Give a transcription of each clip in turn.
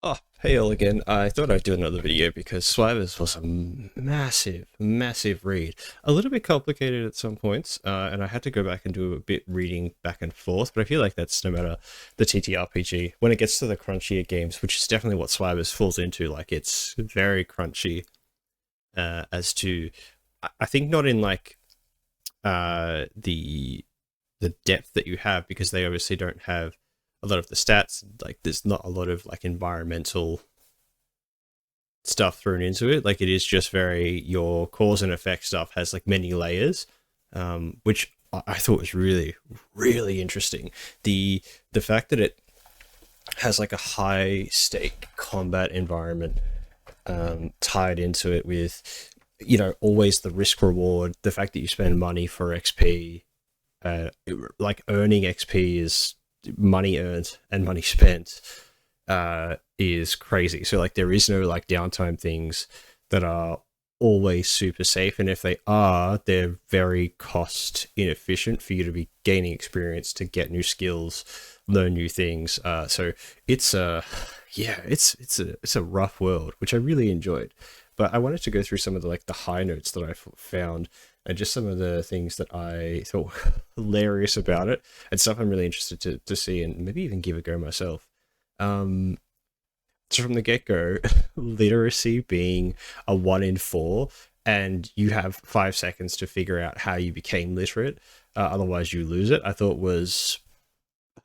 Oh, hey all again. I thought I'd do another video because Swyvers was a massive read. A little bit complicated at some points, and I had to go back and do a bit reading back and forth, but I feel like that's no matter the TTRPG. When it gets to the crunchier games, which is definitely what Swyvers falls into, like it's very crunchy, as to, I think not in like the depth that you have, because they obviously don't have a lot of the stats. Like there's not a lot of like environmental stuff thrown into it. Like it is just very, your cause and effect stuff has like many layers, which I thought was really interesting. The fact that it has like a high stake combat environment, tied into it with, always the risk reward, the fact that you spend money for XP, like earning XP is money earned and money spent, is crazy. So like there is no like downtime things that are always super safe, and if they are, they're very cost inefficient for you to be gaining experience to get new skills, learn new things. So it's a yeah, it's a rough world, which I really enjoyed. But I wanted to go through some of the like the high notes that I found, and just some of the things that I thought hilarious about it, and stuff I'm really interested to see and maybe even give a go myself. Um, so from the get go, literacy being a 1 in 4, and you have 5 seconds to figure out how you became literate. Otherwise, you lose it. I thought was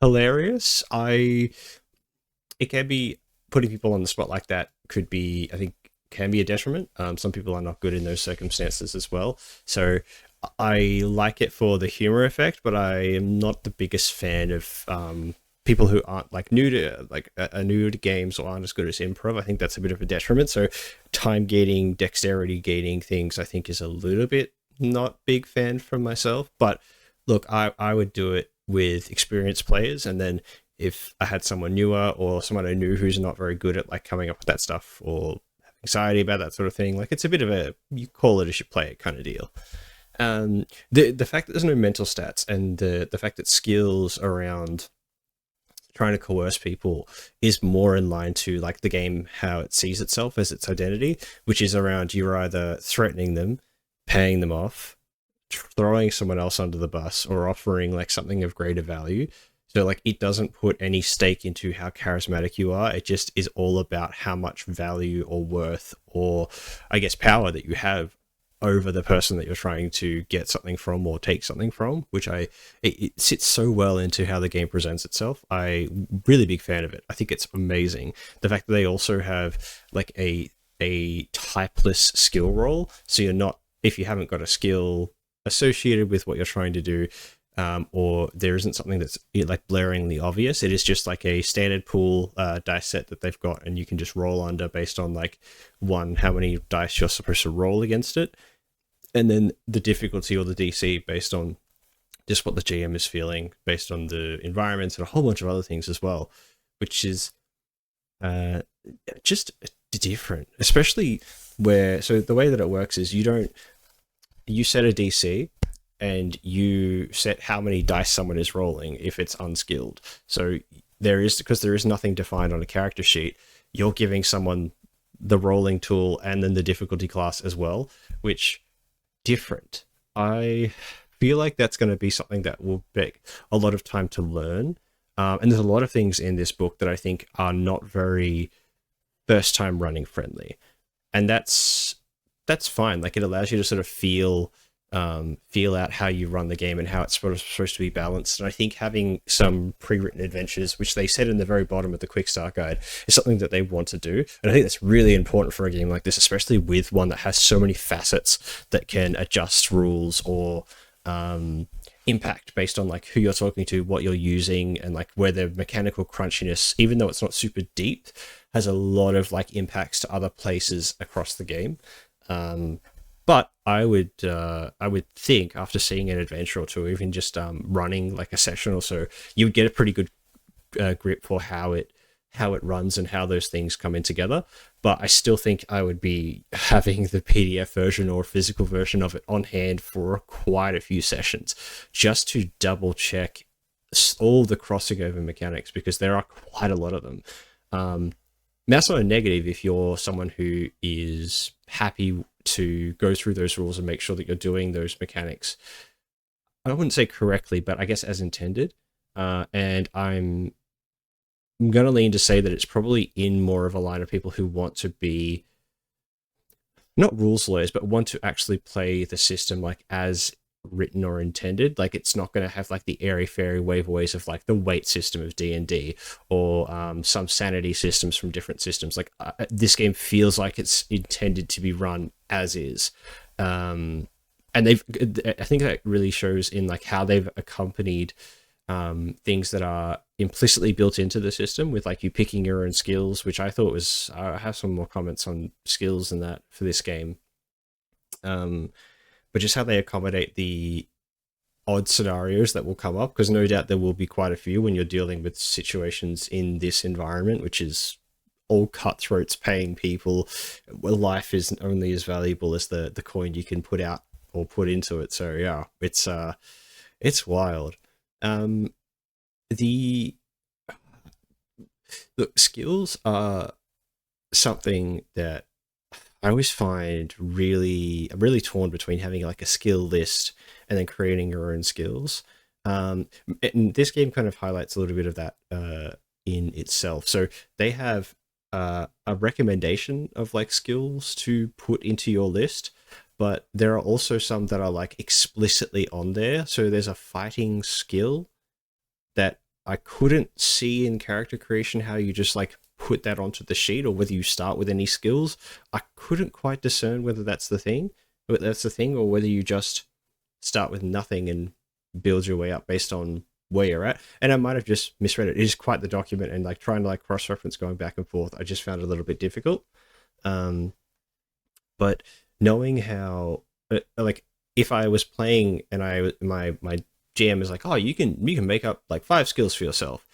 hilarious. It can be, putting people on the spot like that could be, I think, can be a detriment. Some people are not good in those circumstances as well. So I like it for the humor effect, but I am not the biggest fan of people who aren't like new to like are new to games or aren't as good as improv. I think that's a bit of a detriment. So time gating, dexterity gating things, I think is a little bit not big fan from myself. But look, I would do it with experienced players, and then if I had someone newer or someone I knew who's not very good at like coming up with that stuff or anxiety about that sort of thing, like it's a bit of a, you call it as you play it kind of deal. The fact that there's no mental stats, and the fact that skills around trying to coerce people is more in line to like the game, how it sees itself as its identity, which is around, you're either threatening them, paying them off, throwing someone else under the bus, or offering like something of greater value. So like it doesn't put any stake into how charismatic you are. It just is all about how much value or worth or, I guess, power that you have over the person that you're trying to get something from or take something from, which it sits so well into how the game presents itself. I really big fan of it. I think it's amazing. The fact that they also have like a typeless skill roll, so you're not, if you haven't got a skill associated with what you're trying to do, or there isn't something that's like blaringly obvious. It is just like a standard pool dice set that they've got, and you can just roll under based on like, one, how many dice you're supposed to roll against it, and then the difficulty or the DC based on just what the GM is feeling, based on the environment and a whole bunch of other things as well, which is uh, just different, especially where, so the way that it works is you set a DC, and you set how many dice someone is rolling if it's unskilled. So because there is nothing defined on a character sheet, you're giving someone the rolling tool and then the difficulty class as well, which, different. I feel like that's going to be something that will take a lot of time to learn. And there's a lot of things in this book that I think are not very first time running friendly, and that's fine. Like it allows you to sort of feel out how you run the game and how it's sort of supposed to be balanced. And I think having some pre-written adventures, which they said in the very bottom of the quick start guide, is something that they want to do. And I think that's really important for a game like this, especially with one that has so many facets that can adjust rules or impact based on like who you're talking to, what you're using, and like where the mechanical crunchiness, even though it's not super deep, has a lot of like impacts to other places across the game. But I would think after seeing an adventure or two, even just running like a session or so, you would get a pretty good grip for how it runs and how those things come in together. But I still think I would be having the PDF version or physical version of it on hand for quite a few sessions, just to double check all the crossing over mechanics, because there are quite a lot of them. That's not a negative if you're someone who is happy to go through those rules and make sure that you're doing those mechanics. I wouldn't say correctly, but I guess as intended. And I'm going to lean to say that it's probably in more of a line of people who want to be not rules lawyers, but want to actually play the system like as written or intended. Like it's not going to have like the airy fairy waveways of like the weight system of D&D or some sanity systems from different systems. Like this game feels like it's intended to be run as is. And I think that really shows in like how they've accompanied things that are implicitly built into the system with like you picking your own skills, which I thought was, I have some more comments on skills and that for this game. But just how they accommodate the odd scenarios that will come up, because no doubt there will be quite a few when you're dealing with situations in this environment, which is all cutthroats paying people. Well, life is only as valuable as the coin you can put out or put into it. So yeah, it's wild. The Look, skills are something that I always find I'm really torn between having like a skill list and then creating your own skills. And this game kind of highlights a little bit of that in itself. So they have a recommendation of like skills to put into your list, but there are also some that are like explicitly on there. So there's a fighting skill that I couldn't see in character creation how you just like put that onto the sheet or whether you start with any skills. I couldn't quite discern whether that's the thing, or whether you just start with nothing and build your way up based on where you're at. And I might have just misread it. It is quite the document, and like trying to like cross-reference going back and forth, I just found it a little bit difficult. But knowing how, like, if I was playing and my GM is like, oh, you can make up like 5 skills for yourself,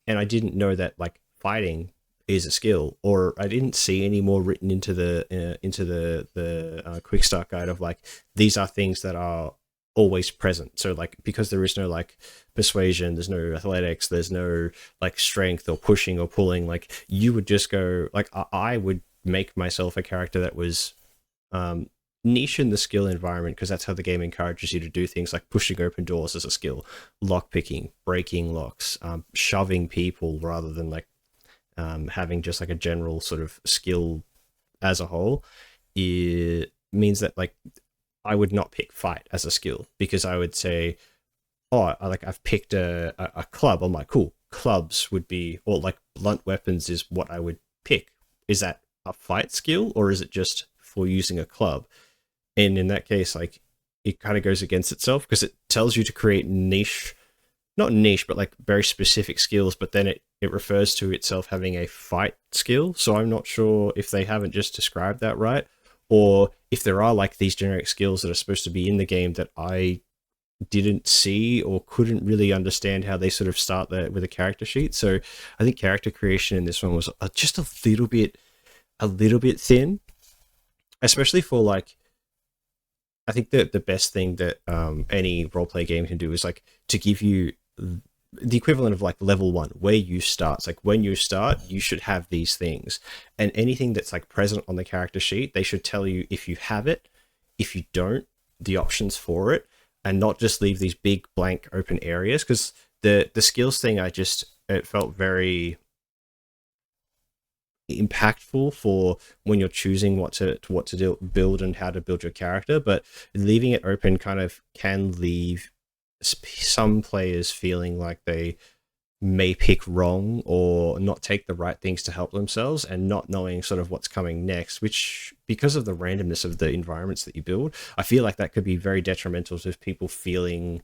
and I didn't know that like fighting is a skill, or I didn't see any more written into the quick start guide of like these are things that are always present. So like because there is no like persuasion, there's no athletics, there's no like strength or pushing or pulling, like you would just go like I would make myself a character that was niche in the skill environment, because that's how the game encourages you to do things like pushing open doors as a skill, lock picking, breaking locks, shoving people, rather than like having just like a general sort of skill as a whole. It means that like I would not pick fight as a skill, because I would say, oh, I've picked a club. I'm like, cool, clubs would be, or like blunt weapons is what I would pick. Is that a fight skill, or is it just for using a club? And in that case, like it kind of goes against itself, because it tells you to create not niche, but like very specific skills, but then it refers to itself having a fight skill. So I'm not sure if they haven't just described that right, or if there are like these generic skills that are supposed to be in the game that I didn't see or couldn't really understand how they sort of start there with a character sheet. So I think character creation in this one was just a little bit thin, especially for like, I think that the best thing that any roleplay game can do is like to give you the equivalent of like level 1, where you start. It's like when you start, you should have these things, and anything that's like present on the character sheet, they should tell you if you have it, if you don't, the options for it, and not just leave these big blank open areas. Because the skills thing, it felt very impactful for when you're choosing what to build and how to build your character, but leaving it open kind of can leave some players feeling like they may pick wrong or not take the right things to help themselves, and not knowing sort of what's coming next, which, because of the randomness of the environments that you build, I feel like that could be very detrimental to people feeling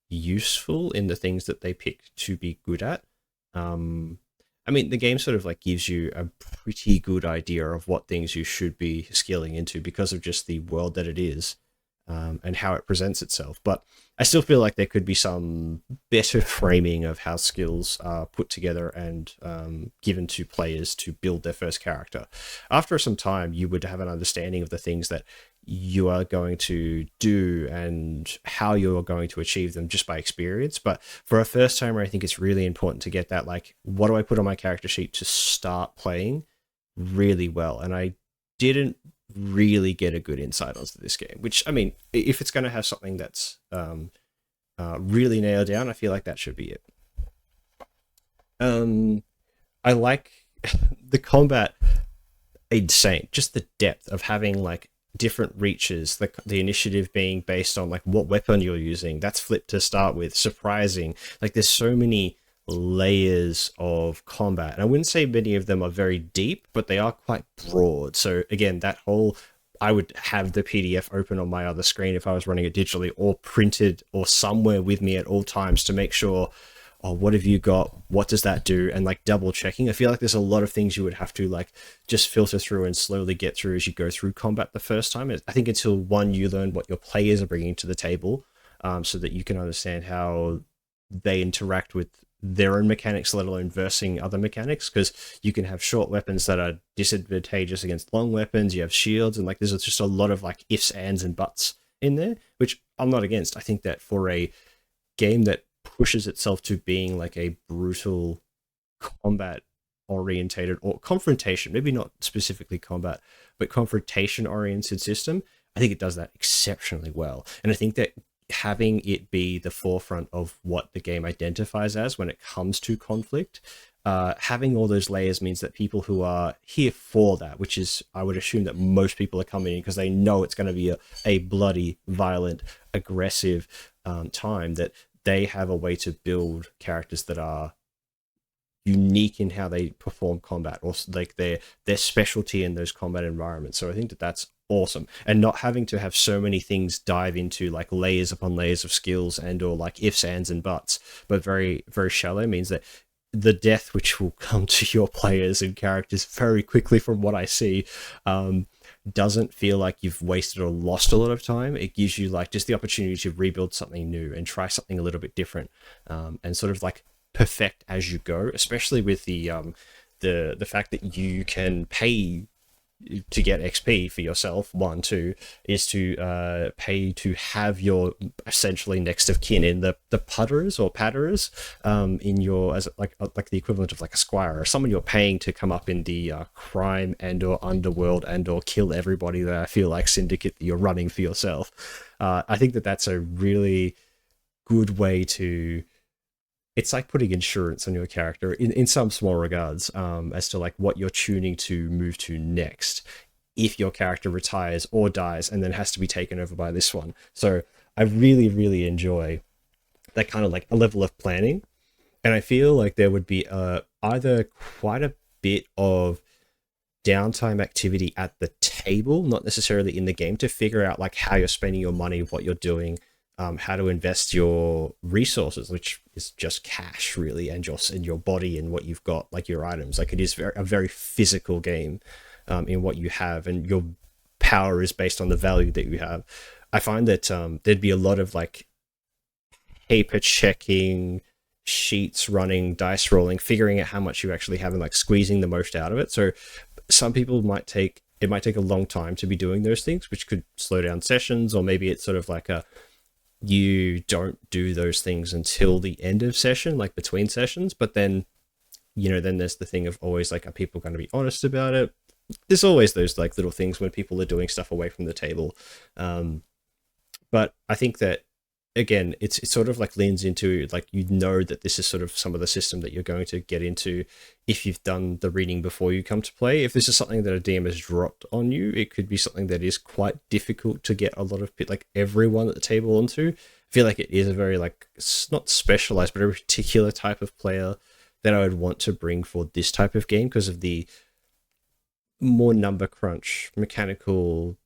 useful in the things that they pick to be good at. I mean, the game sort of like gives you a pretty good idea of what things you should be skilling into because of just the world that it is, and how it presents itself. But I still feel like there could be some better framing of how skills are put together and given to players to build their first character. After some time, you would have an understanding of the things that you are going to do and how you are going to achieve them just by experience. But for a first timer, I think it's really important to get that, like, what do I put on my character sheet to start playing? really well, and I didn't really get a good insight onto this game. Which, I mean, if it's going to have something that's really nailed down, I feel like that should be it. Um, I like the combat insane. Just the depth of having like different reaches, the initiative being based on like what weapon you're using. That's flipped to start with. Surprising. Like there's so many layers of combat. And I wouldn't say many of them are very deep, but they are quite broad. So again, that whole I would have the PDF open on my other screen if I was running it digitally or printed or somewhere with me at all times to make sure, oh, what have you got? What does that do? And like double checking. I feel like there's a lot of things you would have to like just filter through and slowly get through as you go through combat the first time. I think until one, you learn what your players are bringing to the table, so that you can understand how they interact with their own mechanics, let alone versing other mechanics, because you can have short weapons that are disadvantageous against long weapons. You have shields, and like there's just a lot of like ifs, ands, and buts in there, which I'm not against. I think that for a game that pushes itself to being like a brutal combat orientated or confrontation, maybe not specifically combat, but confrontation oriented system, I think it does that exceptionally well. And I think that having it be the forefront of what the game identifies as when it comes to conflict, having all those layers means that people who are here for that, which is, I would assume that most people are coming in because they know it's going to be a bloody, violent, aggressive time, that they have a way to build characters that are unique in how they perform combat, or like their specialty in those combat environments. So I think that that's awesome, and not having to have so many things dive into like layers upon layers of skills and or like ifs, ands, and buts, but very very shallow, means that the death which will come to your players and characters very quickly, from what I see, doesn't feel like you've wasted or lost a lot of time. It gives you like just the opportunity to rebuild something new and try something a little bit different, and sort of like perfect as you go, especially with the fact that you can pay to get XP for yourself. One, two is to pay to have your essentially next of kin in the putters or patterers, in your, as like the equivalent of like a squire or someone you're paying to come up in the crime and or underworld and or kill everybody that I feel like syndicate that you're running for yourself. I think that that's a really good way to, it's like putting insurance on your character in some small regards, as to like what you're tuning to move to next if your character retires or dies and then has to be taken over by this one. So I really, really enjoy that kind of like a level of planning. And I feel like there would be either quite a bit of downtime activity at the table, not necessarily in the game, to figure out like how you're spending your money, what you're doing, how to invest your resources, which is just cash really, and your body and what you've got, like your items. Like it is a very physical game, in what you have, and your power is based on the value that you have. I find that there'd be a lot of like paper checking, sheets running, dice rolling, figuring out how much you actually have and like squeezing the most out of it. So some people might take a long time to be doing those things, which could slow down sessions, or maybe it's sort of like you don't do those things until the end of session, like between sessions. But then, then there's the thing of always like, are people going to be honest about it? There's always those like little things when people are doing stuff away from the table. But I think that, again, it's sort of like leans into like, that this is sort of some of the system that you're going to get into if you've done the reading before you come to play. If this is something that a DM has dropped on you, it could be something that is quite difficult to get a lot of like everyone at the table onto. I feel like it is a very like, not specialized, but a particular type of player that I would want to bring for this type of game, because of the more number crunch mechanical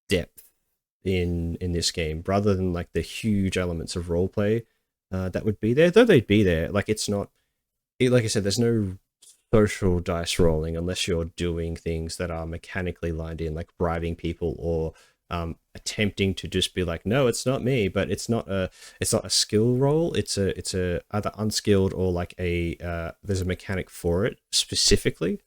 depth in this game, rather than like the huge elements of roleplay that would be there, though they'd be there. Like it's not, like I said, there's no social dice rolling unless you're doing things that are mechanically lined in, like bribing people or attempting to just be like, no, it's not me. But it's not a skill roll. It's a either unskilled or like there's a mechanic for it specifically.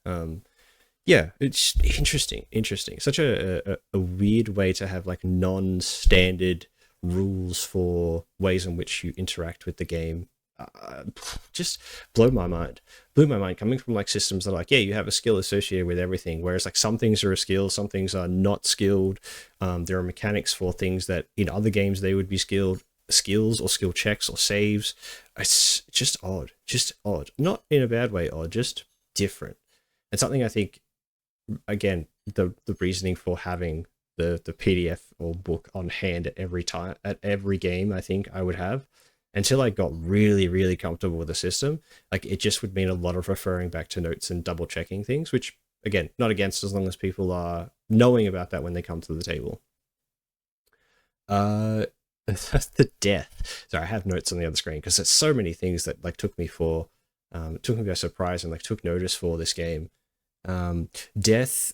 Yeah, it's interesting. Such a weird way to have like non-standard rules for ways in which you interact with the game. uh, just blew my mind coming from like systems that are like, yeah, you have a skill associated with everything, whereas like some things are a skill, some things are not skilled. There are mechanics for things that in other games they would be skills or skill checks or saves. It's just odd, not in a bad way odd, just different. And something I think, again, the reasoning for having the PDF or book on hand at every time at every game, I think I would have until I got really, really comfortable with the system. Like it just would mean a lot of referring back to notes and double checking things, which again, not against as long as people are knowing about that when they come to the table. Uh the death. So I have notes on the other screen because there's so many things that like took me by surprise and like took notice for this game. Um death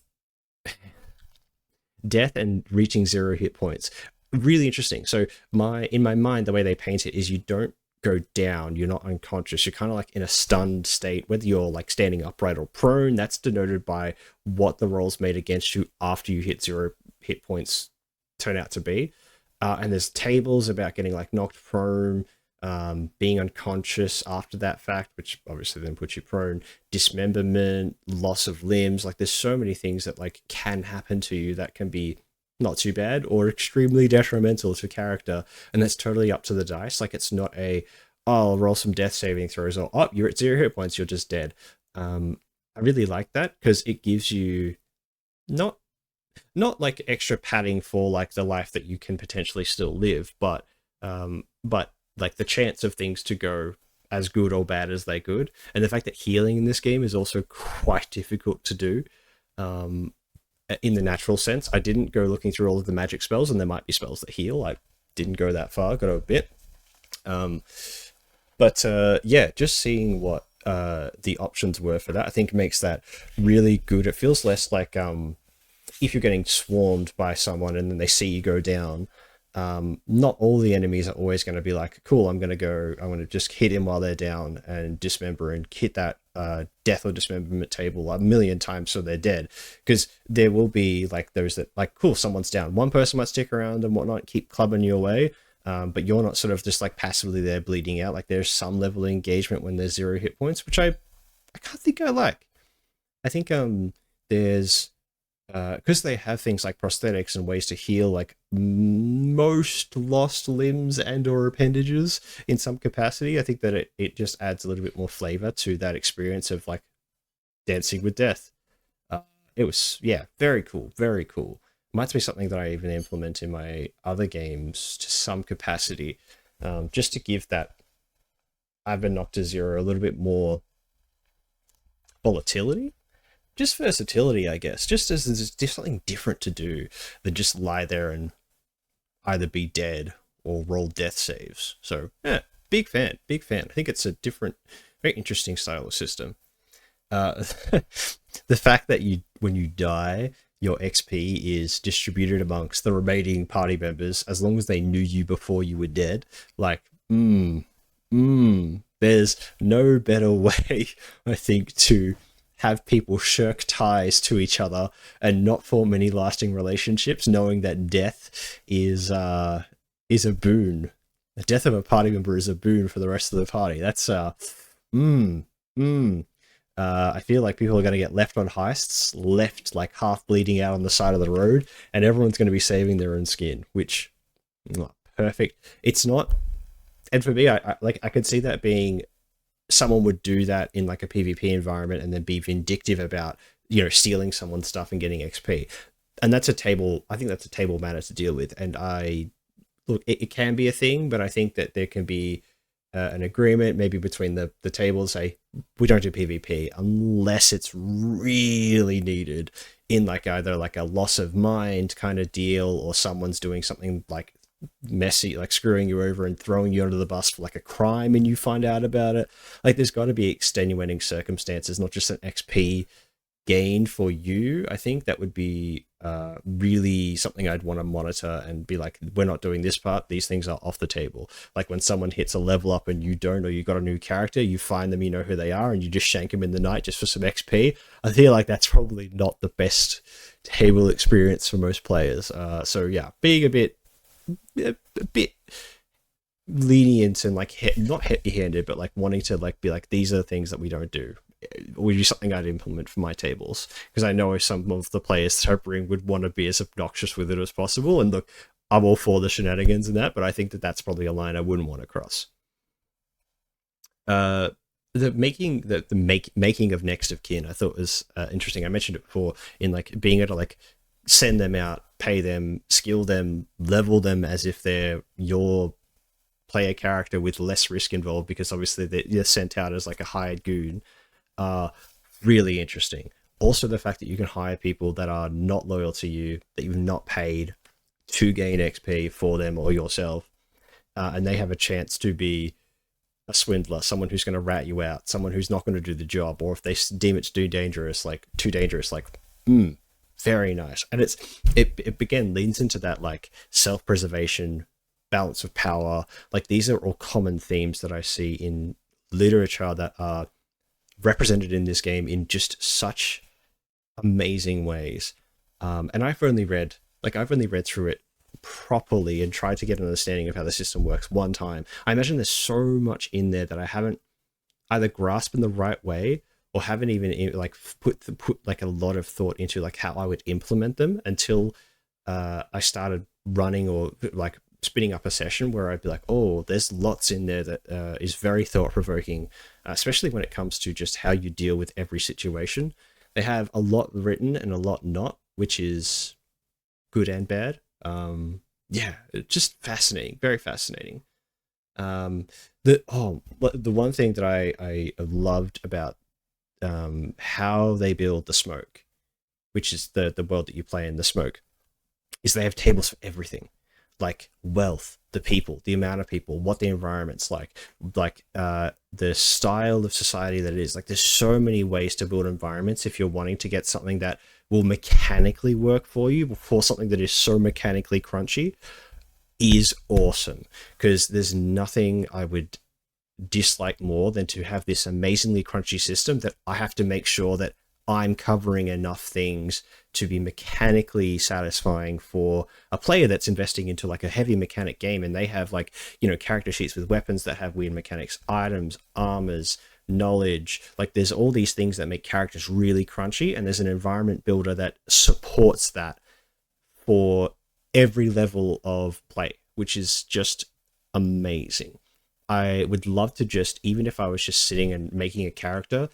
death and reaching 0 hit points, really interesting. So my in my mind the way they paint it is you don't go down, you're not unconscious, you're kind of like in a stunned state, whether you're like standing upright or prone. That's denoted by what the rolls made against you after you hit 0 hit points turn out to be. And there's tables about getting like knocked prone, being unconscious after that fact, which obviously then puts you prone, dismemberment, loss of limbs. Like there's so many things that like can happen to you that can be not too bad or extremely detrimental to character, and that's totally up to the dice. Like it's not a, oh, I'll roll some death saving throws, or oh, you're at 0 hit points, you're just dead. I really like that because it gives you not like extra padding for like the life that you can potentially still live, but like the chance of things to go as good or bad as they could, and the fact that healing in this game is also quite difficult to do. Um, in the natural sense, I didn't go looking through all of the magic spells, and there might be spells that heal. I didn't go that far, got a bit. Um, but yeah, just seeing what the options were for that, I think makes that really good. It feels less like if you're getting swarmed by someone and then they see you go down, not all the enemies are always going to be like, cool, I'm going to just hit him while they're down and dismember and hit that death or dismemberment table a million times so they're dead. Because there will be like those that like, cool, someone's down. One person might stick around and whatnot, keep clubbing you away. But you're not sort of just like passively there bleeding out. Like there's some level of engagement when there's 0 hit points, which I can't think I like. I think there's because they have things like prosthetics and ways to heal like most lost limbs and or appendages in some capacity. I think that it just adds a little bit more flavor to that experience of like dancing with death. It was, yeah, very cool, very cool. Might be something that I even implement in my other games to some capacity, just to give that I've been knocked to zero a little bit more volatility, just versatility, I guess. Just as there's just something different to do than just lie there and either be dead or roll death saves. So yeah, big fan, big fan. I think it's a different, very interesting style of system. Uh, the fact that when you die, your XP is distributed amongst the remaining party members as long as they knew you before you were dead. Like, there's no better way, I think, to have people shirk ties to each other and not form any lasting relationships, knowing that death is a boon. The death of a party member is a boon for the rest of the party. That's I feel like people are going to get left on heists, left like half bleeding out on the side of the road, and everyone's going to be saving their own skin, which, perfect. It's not, and for me, I could see that being, someone would do that in like a PvP environment and then be vindictive about, stealing someone's stuff and getting XP. And that's I think that's a table matter to deal with. And it can be a thing, but I think that there can be an agreement maybe between the tables, say, we don't do PvP unless it's really needed in like either like a loss of mind kind of deal, or someone's doing something like messy, like screwing you over and throwing you under the bus for like a crime and you find out about it. Like there's got to be extenuating circumstances, not just an XP gain for you. I think that would be really something I'd want to monitor and be like, we're not doing this part, these things are off the table. Like when someone hits a level up and you don't, or you got a new character, you find them, you know who they are, and you just shank them in the night just for some XP. I feel like that's probably not the best table experience for most players. So yeah, being a bit lenient and like not heavy-handed, but like wanting to like be like, these are the things that we don't do. Would be something I'd implement for my tables, because I know some of the players that I bring would want to be as obnoxious with it as possible. And look, I'm all for the shenanigans and that, but I think that that's probably a line I wouldn't want to cross. Uh, the making of next of kin I thought was interesting. I mentioned it before in like being able to like send them out, pay them, skill them, level them as if they're your player character with less risk involved, because obviously they're sent out as like a hired goon. Really interesting. Also, the fact that you can hire people that are not loyal to you, that you've not paid to gain XP for them or yourself, and they have a chance to be a swindler, someone who's going to rat you out, someone who's not going to do the job, or if they deem it's too dangerous, like, very nice. And it again leans into that like self-preservation, balance of power. Like these are all common themes that I see in literature that are represented in this game in just such amazing ways. And I've only read through it properly and tried to get an understanding of how the system works one time. I imagine there's so much in there that I haven't either grasped in the right way, or haven't even like put like a lot of thought into like how I would implement them until I started running or like spinning up a session where I'd be like, oh, there's lots in there that is very thought provoking, especially when it comes to just how you deal with every situation. They have a lot written and a lot not, which is good and bad. Yeah, just fascinating, very fascinating. The one thing that I loved about how they build the smoke, which is the world that you play in, the smoke, is they have tables for everything, like wealth, the people, the amount of people, what the environment's like the style of society that it is. Like there's so many ways to build environments if you're wanting to get something that will mechanically work for you, before something that is so mechanically crunchy is awesome. Because there's nothing I would dislike more than to have this amazingly crunchy system that I have to make sure that I'm covering enough things to be mechanically satisfying for a player that's investing into like a heavy mechanic game, and they have like, character sheets with weapons that have weird mechanics, items, armors, knowledge. Like there's all these things that make characters really crunchy, and there's an environment builder that supports that for every level of play, which is just amazing. I would love to just, even if I was just sitting and making a character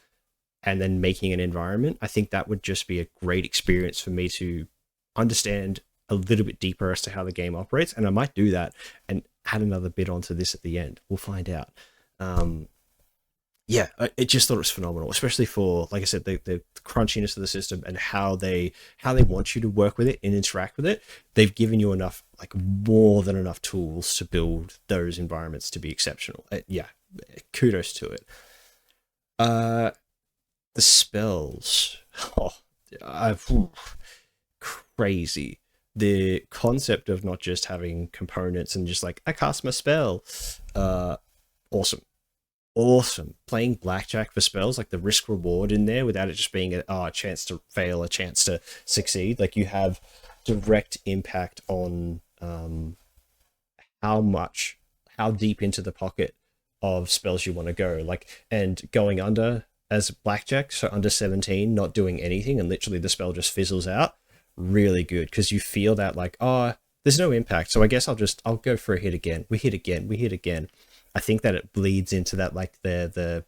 and then making an environment, I think that would just be a great experience for me to understand a little bit deeper as to how the game operates. And I might do that and add another bit onto this at the end. We'll find out. Yeah, it just thought it was phenomenal, especially for, like I said, the crunchiness of the system and how they want you to work with it and interact with it. They've given you enough, like more than enough tools to build those environments to be exceptional. Yeah, kudos to it. Uh, the spells, oh, I've crazy. The concept of not just having components and just like I cast my spell, awesome. Awesome. Playing blackjack for spells, like the risk reward in there without it just being a chance to fail, a chance to succeed. Like you have direct impact on how deep into the pocket of spells you want to go. Like, and going under as blackjack, so under 17, not doing anything, and literally the spell just fizzles out. Really good, because you feel that like, oh, there's no impact, so I guess I'll go for a hit again. We hit again. We hit again. I think that it bleeds into that like the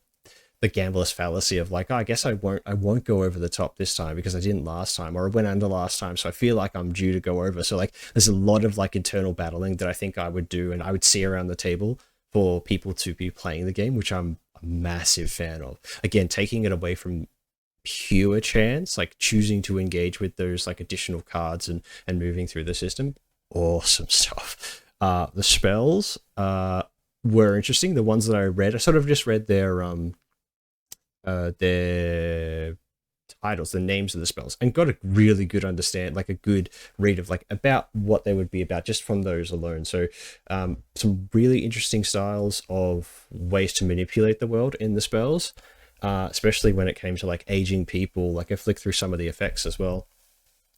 gambler's fallacy of like, oh, I guess I won't go over the top this time because I didn't last time, or I went under last time, so I feel like I'm due to go over. So like there's a lot of like internal battling that I think I would do and I would see around the table for people to be playing the game, which I'm a massive fan of. Again, taking it away from pure chance, like choosing to engage with those like additional cards and moving through the system. Awesome stuff. The spells were interesting. The ones that I read, I sort of just read their titles, the names of the spells, and got a really good understand, like a good read of like about what they would be about just from those alone. So some really interesting styles of ways to manipulate the world in the spells, especially when it came to like aging people. Like I flicked through some of the effects as well.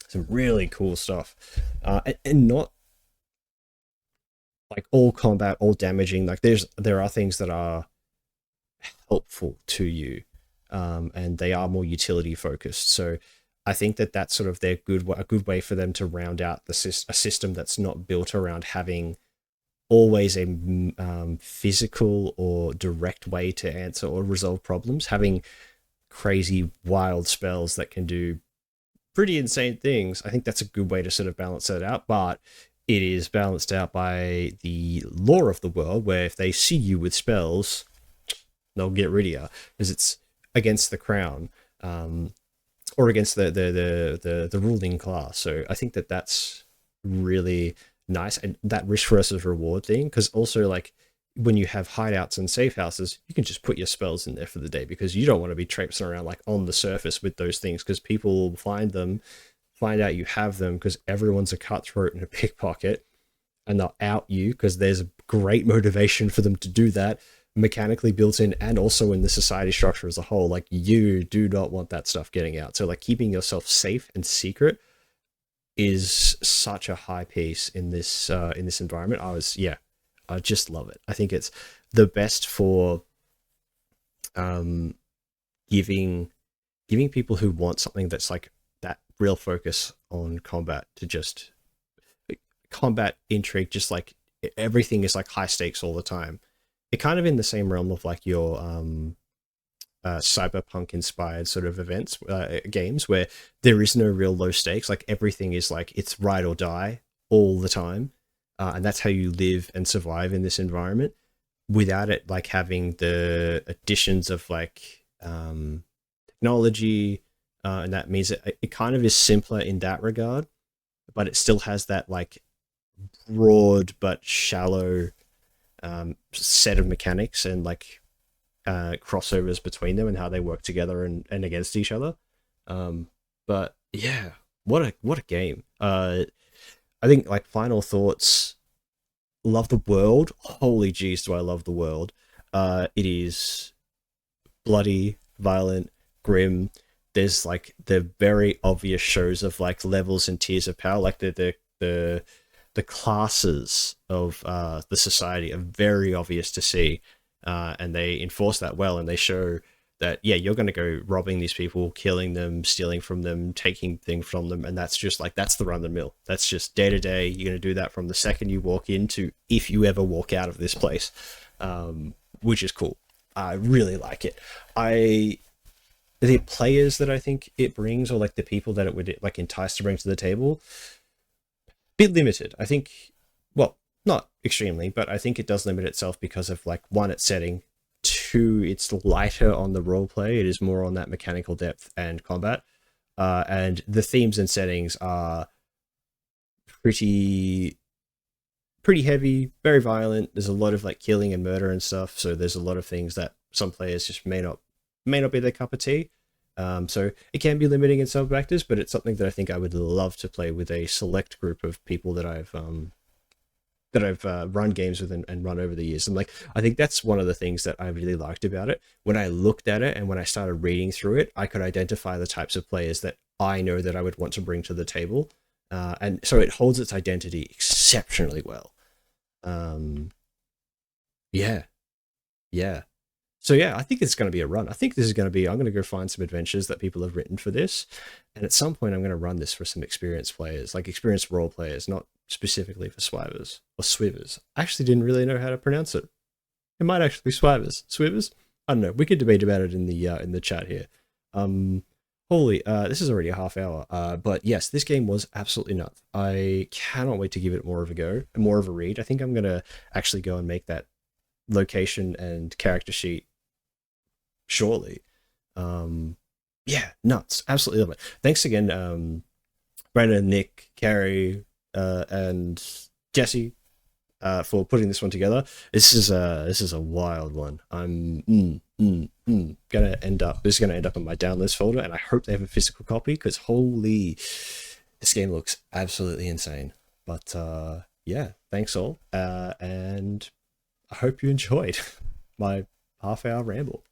Some really cool stuff, and not like all combat, all damaging. Like there are things that are helpful to you, and they are more utility focused. So I think that that's sort of a good way for them to round out a system that's not built around having always a physical or direct way to answer or resolve problems. Having crazy wild spells that can do pretty insane things. I think that's a good way to sort of balance that out, but it is balanced out by the law of the world, where if they see you with spells, they'll get rid of you because it's against the crown, or against the ruling class. So I think that that's really nice, and that risk versus reward thing, because also like when you have hideouts and safe houses, you can just put your spells in there for the day because you don't want to be traipsing around like on the surface with those things, because people will find them, find out you have them because everyone's a cutthroat and a pickpocket, and they'll out you because there's a great motivation for them to do that, mechanically built in and also in the society structure as a whole. Like you do not want that stuff getting out. So like keeping yourself safe and secret is such a high piece in this environment. I just love it. I think it's the best for giving people who want something that's like that real focus on combat to just combat intrigue, just like everything is like high stakes all the time. It kind of in the same realm of like your cyberpunk inspired sort of events, games where there is no real low stakes. Like everything is like it's ride or die all the time, and that's how you live and survive in this environment without it like having the additions of like technology, and that means it kind of is simpler in that regard, but it still has that like broad but shallow set of mechanics and like crossovers between them and how they work together and against each other. But yeah, what a game. I think like final thoughts. Love the world. Holy jeez, do I love the world. It is bloody, violent, grim. There's like the very obvious shows of like levels and tiers of power, like the classes of the society are very obvious to see, and they enforce that well, and they show that yeah, you're going to go robbing these people, killing them, stealing from them, taking things from them, and that's just like that's the run of the mill. That's just day to day. You're going to do that from the second you walk into, if you ever walk out of this place, which is cool. I really like it. The players that I think it brings, or like the people that it would like entice to bring to the table, bit limited. I think, well, not extremely, but I think it does limit itself because of like one, its setting, two, it's lighter on the role play. It is more on that mechanical depth and combat, and the themes and settings are pretty heavy, very violent. There's a lot of like killing and murder and stuff. So there's a lot of things that some players just may not be their cup of tea. So it can be limiting in some factors, but it's something that I think I would love to play with a select group of people that I've run games with and run over the years. And like, I think that's one of the things that I really liked about it. When I looked at it and when I started reading through it, I could identify the types of players that I know that I would want to bring to the table. And so it holds its identity exceptionally well. Yeah, yeah. So yeah, I think it's going to be a run. I think this is going to be. I'm going to go find some adventures that people have written for this, and at some point, I'm going to run this for some experienced players, like experienced role players, not specifically for Swyvers or Swyvers. I actually didn't really know how to pronounce it. It might actually be Swyvers. Swyvers. I don't know. We could debate about it in the chat here. This is already a half hour. But yes, this game was absolutely nuts. I cannot wait to give it more of a go, more of a read. I think I'm going to actually go and make that location and character sheet shortly. Yeah, nuts. Absolutely love it. Thanks again, Brandon, Nick, Carrie, and Jesse, for putting this one together. This is a wild one. I'm gonna end up. This is gonna end up in my downloads folder, and I hope they have a physical copy because holy, this game looks absolutely insane. But yeah, thanks all, and I hope you enjoyed my half-hour ramble.